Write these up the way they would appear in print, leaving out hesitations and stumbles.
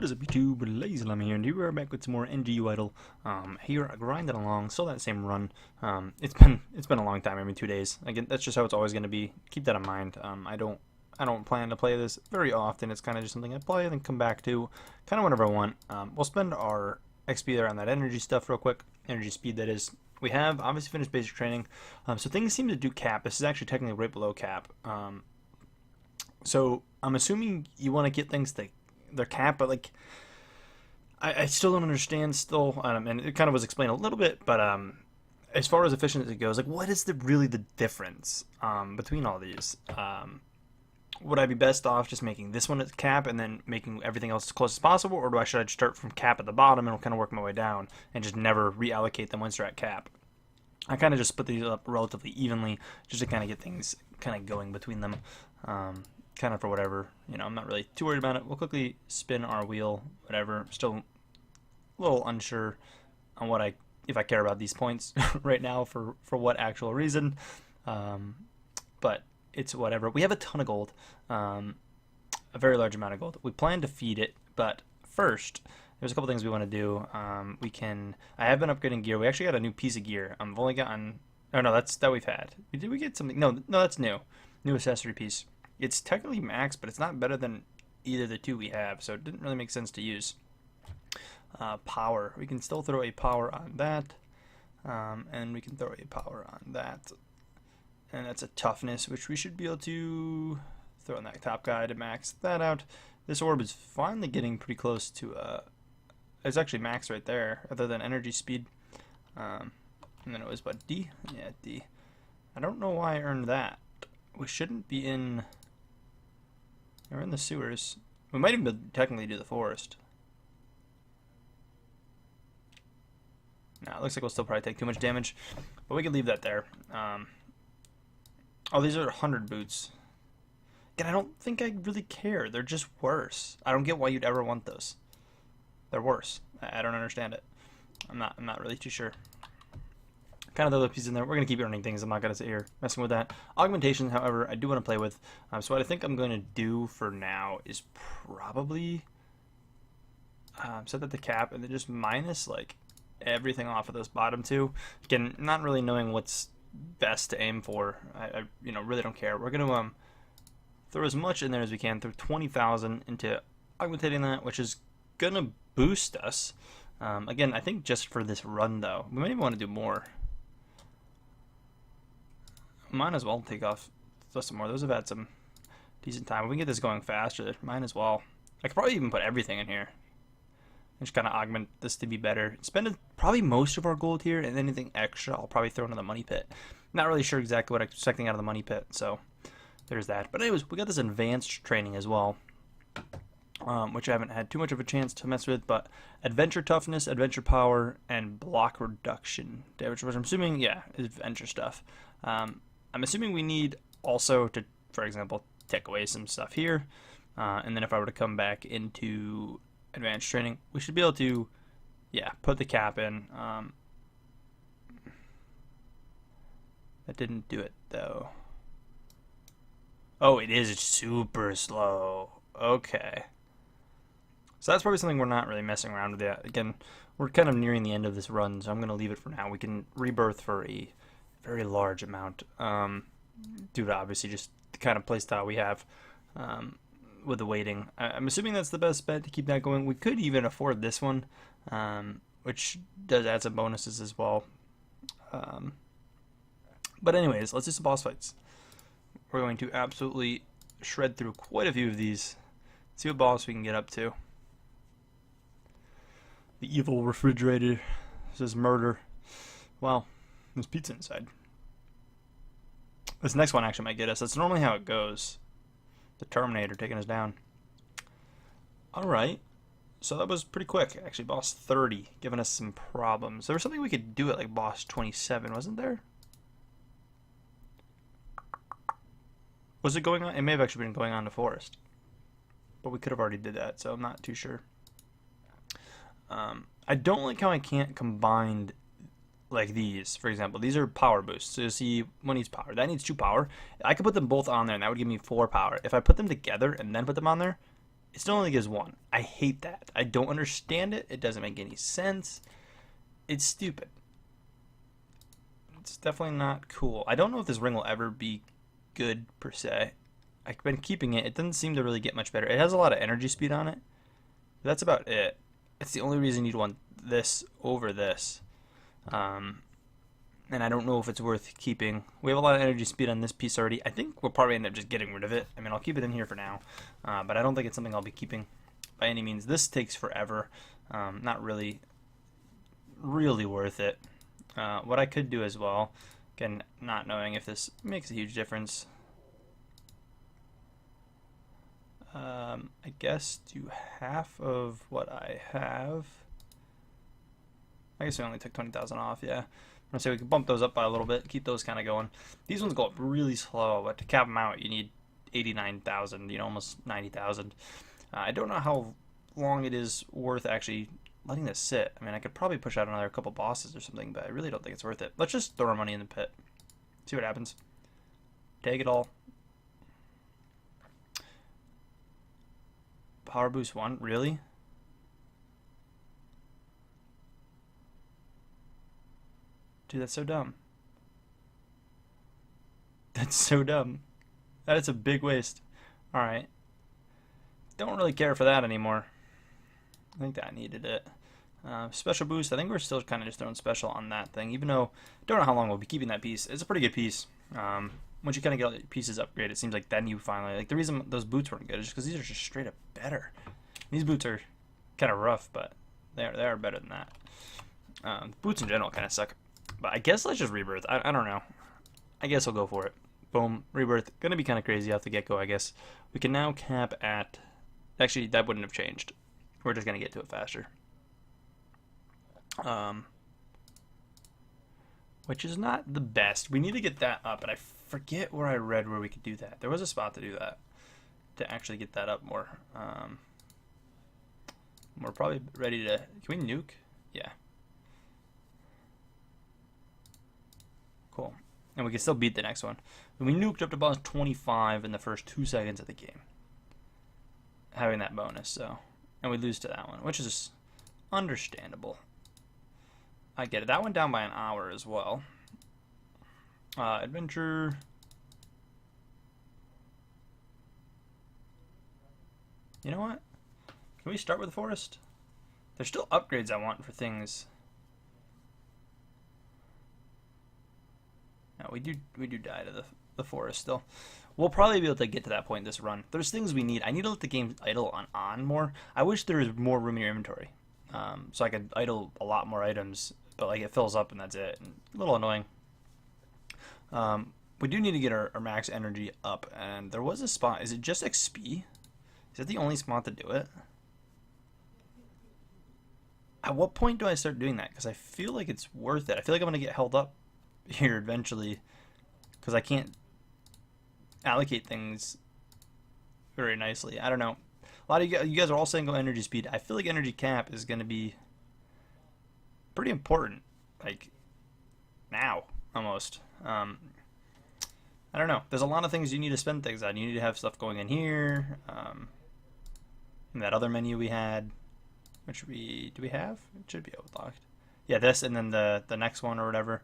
What is up, YouTube? LazeeLlama here, and here we are back with some more NGU idle. Here grinding along, still that same run. It's been a long time. I mean, 2 days. Again, that's just how it's always going to be. Keep that in mind. I don't plan to play this very often. It's kind of just something I play and then come back to, kind of whenever I want. We'll spend our XP there on that energy stuff real quick. Energy speed, that is. We have obviously finished basic training, so things seem to do cap. This is actually technically right below cap. So I'm assuming you want to get things to their cap, but like I still don't understand still, and it kind of was explained a little bit, but as far as efficient as it goes, like what is really the difference between all these? Would I be best off just making this one at cap and then making everything else as close as possible, or should I start from cap at the bottom and kind of work my way down and just never reallocate them once they're at cap? I kind of just put these up relatively evenly just to kind of get things kind of going between them. Kind of for whatever, you know, I'm not really too worried about it. We'll quickly spin our wheel, whatever. Still a little unsure on if I care about these points right now for what actual reason, but it's whatever. We have a ton of gold, a very large amount of gold. We plan to feed it, but first there's a couple things we want to do. I have been upgrading gear. We actually got a new piece of gear. I've only gotten, oh no, that we've had. Did we get something? No, that's new accessory piece. It's technically max, but it's not better than either of the two we have, so it didn't really make sense to use. Power. We can still throw a power on that, and we can throw a power on that. And that's a toughness, which we should be able to throw on that top guy to max that out. This orb is finally getting pretty close to, it's actually max right there, other than energy speed. And then it was, what, D? Yeah, D. I don't know why I earned that. We shouldn't be in... We're in the sewers. We might even technically do the forest. Nah, it looks like we'll still probably take too much damage, but we can leave that there. Oh, these are 100 boots. Again, I don't think I really care. They're just worse. I don't get why you'd ever want those. They're worse. I don't understand it. I'm not really too sure. Kind of the other piece in there. We're going to keep earning things. I'm not going to sit here messing with that. Augmentation, however, I do want to play with. So what I think I'm going to do for now is probably set that to cap and then just minus like everything off of those bottom two. Again, not really knowing what's best to aim for. I really don't care. We're going to throw as much in there as we can. Throw 20,000 into augmentating that, which is going to boost us. Again, I think just for this run though, we might even want to do more. Might as well take off some more. Those have had some decent time. If we can get this going faster, might as well. I could probably even put everything in here. Just kind of augment this to be better. Spend probably most of our gold here, and anything extra I'll probably throw into the money pit. Not really sure exactly what I'm expecting out of the money pit, so there's that. But anyways, we got this advanced training as well, which I haven't had too much of a chance to mess with, but adventure toughness, adventure power, and block reduction damage, which I'm assuming, yeah, is adventure stuff. I'm assuming we need also to, for example, take away some stuff here, and then if I were to come back into advanced training, we should be able to, yeah, put the cap in. That didn't do it, though. Oh, it is super slow. Okay. So that's probably something we're not really messing around with yet. Again, we're kind of nearing the end of this run, so I'm going to leave it for now. We can rebirth for a very large amount, due to obviously just the kind of playstyle we have with the waiting. I'm assuming that's the best bet to keep that going. We could even afford this one, which does add some bonuses as well. But anyways, let's do some boss fights. We're going to absolutely shred through quite a few of these. See what boss we can get up to. The evil refrigerator says murder. Wow. There's pizza inside. This next one actually might get us. That's normally how it goes. The Terminator taking us down. Alright. So that was pretty quick. Actually, boss 30 giving us some problems. There was something we could do at like boss 27, wasn't there? Was it going on? It may have actually been going on to forest. But we could have already did that, so I'm not too sure. I don't like how I can't combine like these, for example. These are power boosts. So you see one needs power. That needs 2 power. I could put them both on there, and that would give me 4 power. If I put them together and then put them on there, It still only gives one. I hate that. I don't understand it. It doesn't make any sense. It's stupid. It's definitely not cool. I don't know if this ring will ever be good, per se. I've been keeping it. It doesn't seem to really get much better. It has a lot of energy speed on it. That's about it. It's the only reason you'd want this over this. And I don't know if it's worth keeping. We have a lot of energy speed on this piece already. I think we'll probably end up just getting rid of it. I mean, I'll keep it in here for now. But I don't think it's something I'll be keeping by any means. This takes forever. Not really worth it. What I could do as well, again, not knowing if this makes a huge difference, I guess do half of what I have. I guess we only took 20,000 off, yeah. I'm gonna say we can bump those up by a little bit, keep those kind of going. These ones go up really slow, but to cap them out, you need 89,000, almost 90,000. I don't know how long it is worth actually letting this sit. I mean, I could probably push out another couple bosses or something, but I really don't think it's worth it. Let's just throw our money in the pit. See what happens. Take it all. Power boost 1? Really? Dude, that's so dumb. That's so dumb. That is a big waste. Alright. Don't really care for that anymore. I think that needed it. Special boost. I think we're still kind of just throwing special on that thing, even though I don't know how long we'll be keeping that piece. It's a pretty good piece. Once you kind of get all the pieces upgraded, it seems like then you finally, like, the reason those boots weren't good is just because these are just straight up better. These boots are kind of rough, but they are better than that. Boots in general kind of suck. But I guess let's just rebirth. I don't know. I guess I'll go for it. Boom. Rebirth. Gonna be kind of crazy off the get-go, I guess. We can now cap at... Actually, that wouldn't have changed. We're just gonna get to it faster. Which is not the best. We need to get that up, and I forget where I read where we could do that. There was a spot to do that. To actually get that up more. We're probably ready to... Can we nuke? Yeah. Cool. And we can still beat the next one. And we nuked up to about 25 in the first 2 seconds of the game. Having that bonus, so. And we lose to that one, which is understandable. I get it. That went down by an hour as well. Adventure. You know what? Can we start with the forest? There's still upgrades I want for things. No, we do die to the forest still. We'll probably be able to get to that point in this run. There's things we need. I need to let the game idle on more. I wish there was more room in your inventory. So I could idle a lot more items, but like it fills up and that's it. And a little annoying. We do need to get our max energy up, and there was a spot. Is it just XP? Is that the only spot to do it? At what point do I start doing that? Because I feel like it's worth it. I feel like I'm going to get held up here eventually because I can't allocate things very nicely. I don't know. A lot of you guys are all saying go energy speed. I feel like energy cap is going to be pretty important, like now almost. I don't know. There's a lot of things you need to spend things on. You need to have stuff going in here. In that other menu we had, which do we have? It should be locked. Yeah, this and then the next one or whatever.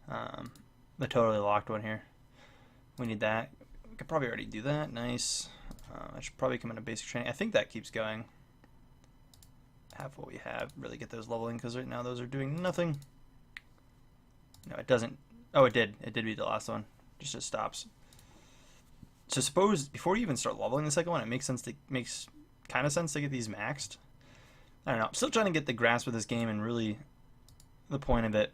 The totally locked one here. We need that. We could probably already do that. Nice. I should probably come into basic training. I think that keeps going. Have what we have. Really get those leveling because right now those are doing nothing. No, it doesn't. Oh, it did. It did beat the last one. Just stops. So suppose before you even start leveling the second one, it makes kind of sense to get these maxed. I don't know. I'm still trying to get the grasp of this game and really the point of it.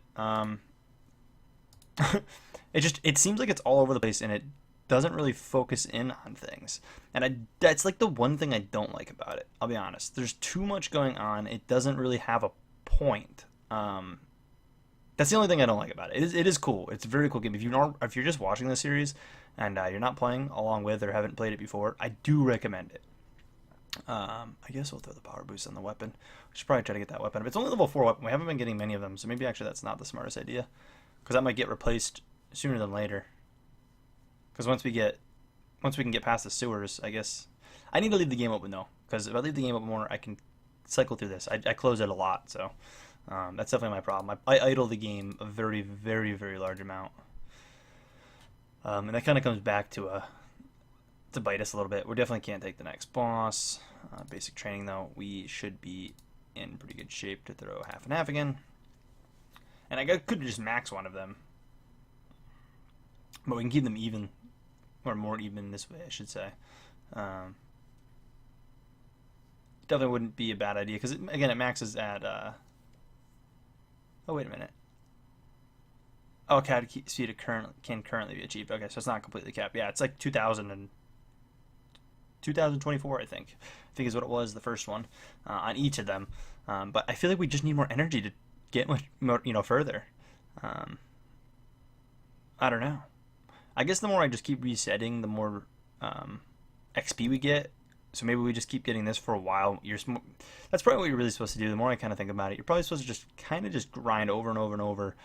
It seems like it's all over the place and it doesn't really focus in on things. And that's like the one thing I don't like about it. I'll be honest. There's too much going on. It doesn't really have a point. That's the only thing I don't like about it. It is cool. It's a very cool game. If you're just watching this series and you're not playing along with or haven't played it before, I do recommend it. I guess we'll throw the power boost on the weapon. We should probably try to get that weapon. If it's only level 4 weapon, we haven't been getting many of them, so maybe actually that's not the smartest idea. Because that might get replaced sooner than later. Because once we can get past the sewers, I guess... I need to leave the game open, though. because if I leave the game up more, I can cycle through this. I close it a lot, so that's definitely my problem. I idle the game a very, very, very large amount, and that kind of comes back to bite us a little bit. We definitely can't take the next boss. Basic training, though, we should be in pretty good shape to throw half and half again. And I could just max one of them, but we can keep them even, or more even this way, I should say. Definitely wouldn't be a bad idea, because again, it maxes at oh, wait a minute. Oh, CAD speed can currently be achieved. Okay, so it's not completely capped. Yeah, it's like 2024, I think is what it was, the first one, on each of them. But I feel like we just need more energy to get much more, further. I don't know. I guess the more I just keep resetting, the more XP we get. So maybe we just keep getting this for a while. That's probably what you're really supposed to do. The more I kind of think about it, you're probably supposed to just kind of just grind over and over and over,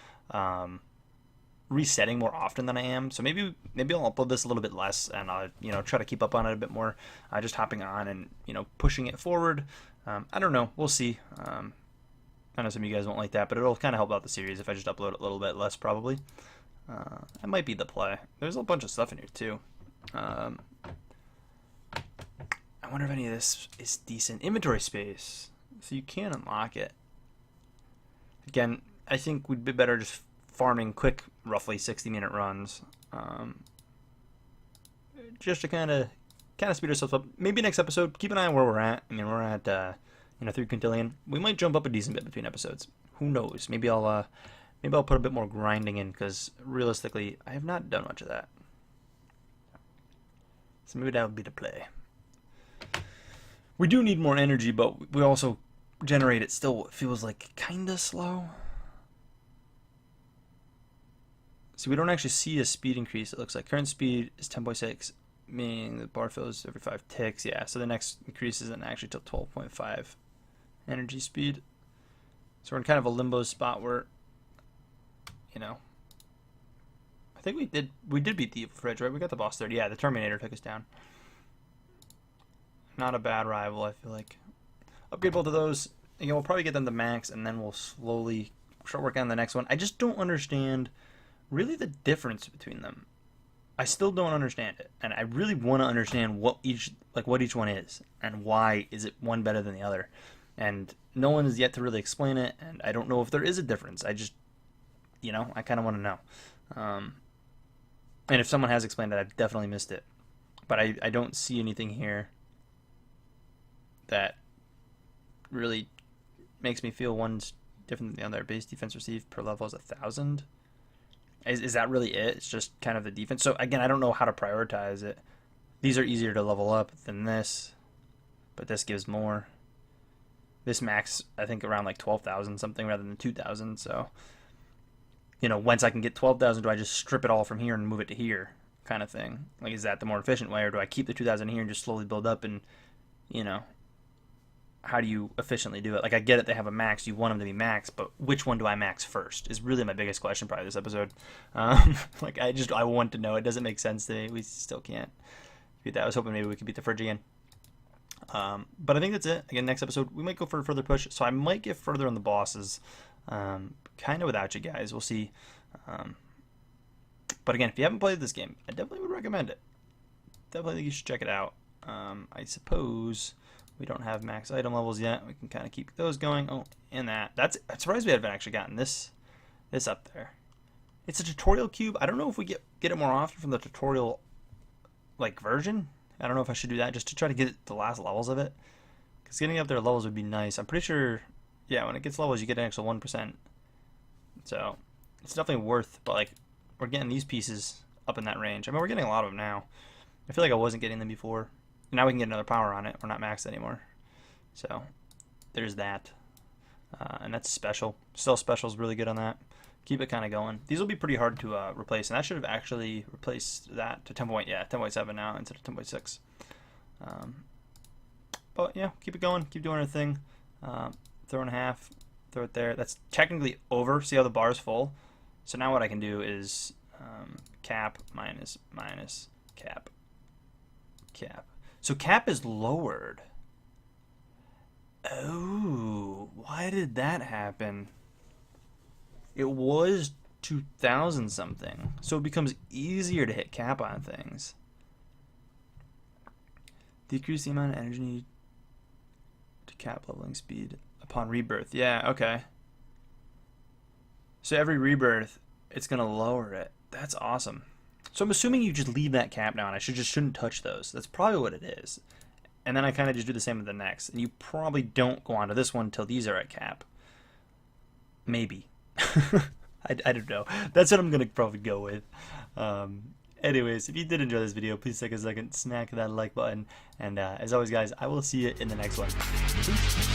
resetting more often than I am. So maybe I'll upload this a little bit less, and I'll try to keep up on it a bit more. Just hopping on and pushing it forward. I don't know. We'll see. I know some of you guys won't like that, but it'll kind of help out the series if I just upload it a little bit less, probably. That might be the play. There's a bunch of stuff in here too. I wonder if any of this is decent. Inventory space, so you can unlock it. Again, I think we'd be better just farming quick, roughly 60-minute runs, just to kind of speed ourselves up. Maybe next episode, keep an eye on where we're at. I mean, we're at 3 quintillion. We might jump up a decent bit between episodes. Who knows? Maybe I'll put a bit more grinding in, because realistically, I have not done much of that. So maybe that would be the play. We do need more energy, but we also generate it still feels like kind of slow. So we don't actually see a speed increase. It looks like current speed is 10.6, meaning the bar fills every 5 ticks. Yeah, so the next increase isn't actually till 12.5 energy speed. So we're in kind of a limbo spot where, I think we did beat the Evil Fridge, right? We got the boss 30. Yeah, the Terminator took us down. Not a bad rival, I feel like. Upgrade both of those. Again, we'll probably get them to max, and then we'll slowly start working on the next one. I just don't understand really the difference between them. I still don't understand it, and I really want to understand what each one is, and why is it one better than the other. And no one has yet to really explain it, and I don't know if there is a difference. I just, I kind of want to know. And if someone has explained it, I've definitely missed it. But I don't see anything here that really makes me feel one's different than the other. Base defense received per level is 1,000. Is that really it? It's just kind of the defense. So again, I don't know how to prioritize it. These are easier to level up than this, but this gives more. This max, I think, around like 12,000 something rather than 2,000. So, once I can get 12,000, do I just strip it all from here and move it to here, kind of thing? Like, is that the more efficient way, or do I keep the 2,000 here and just slowly build up? And how do you efficiently do it? Like, I get it, they have a max, you want them to be max, but which one do I max first is really my biggest question probably this episode. I want to know. It doesn't make sense to me. We still can't beat that. I was hoping maybe we could beat the Fridge again. But I think that's it. Again, next episode, we might go for a further push, so I might get further on the bosses, kind of without you guys. We'll see. But again, if you haven't played this game, I definitely would recommend it. Definitely think you should check it out. I suppose we don't have max item levels yet. We can kind of keep those going. Oh, and I'm surprised we haven't actually gotten this up there. It's a tutorial cube. I don't know if we get it more often from the tutorial version. I don't know if I should do that just to try to get the last levels of it. Because getting up there levels would be nice. I'm pretty sure, yeah, when it gets levels, you get an extra 1%. So it's definitely worth, but we're getting these pieces up in that range. I mean, we're getting a lot of them now. I feel like I wasn't getting them before. Now we can get another power on it. We're not maxed anymore. So there's that. And that's special. Still special is really good on that. Keep it kind of going. These will be pretty hard to replace, and that should have actually replaced that to 10.7 now instead of 10.6. But yeah, keep it going. Keep doing our thing. Throw in half. Throw it there. That's technically over. See how the bar's full? So now what I can do is cap minus cap. So cap is lowered. Oh, why did that happen? It was 2000 something, so it becomes easier to hit cap on things. Decrease the amount of energy needed to cap leveling speed upon rebirth. Yeah, okay. So every rebirth, it's going to lower it. That's awesome. So I'm assuming you just leave that cap now, and I shouldn't touch those. That's probably what it is. And then I kind of just do the same with the next. And you probably don't go on to this one until these are at cap. Maybe. I don't know. That's what I'm going to probably go with. Anyways, if you did enjoy this video, please take a second, smack that like button. And as always, guys, I will see you in the next one. Peace.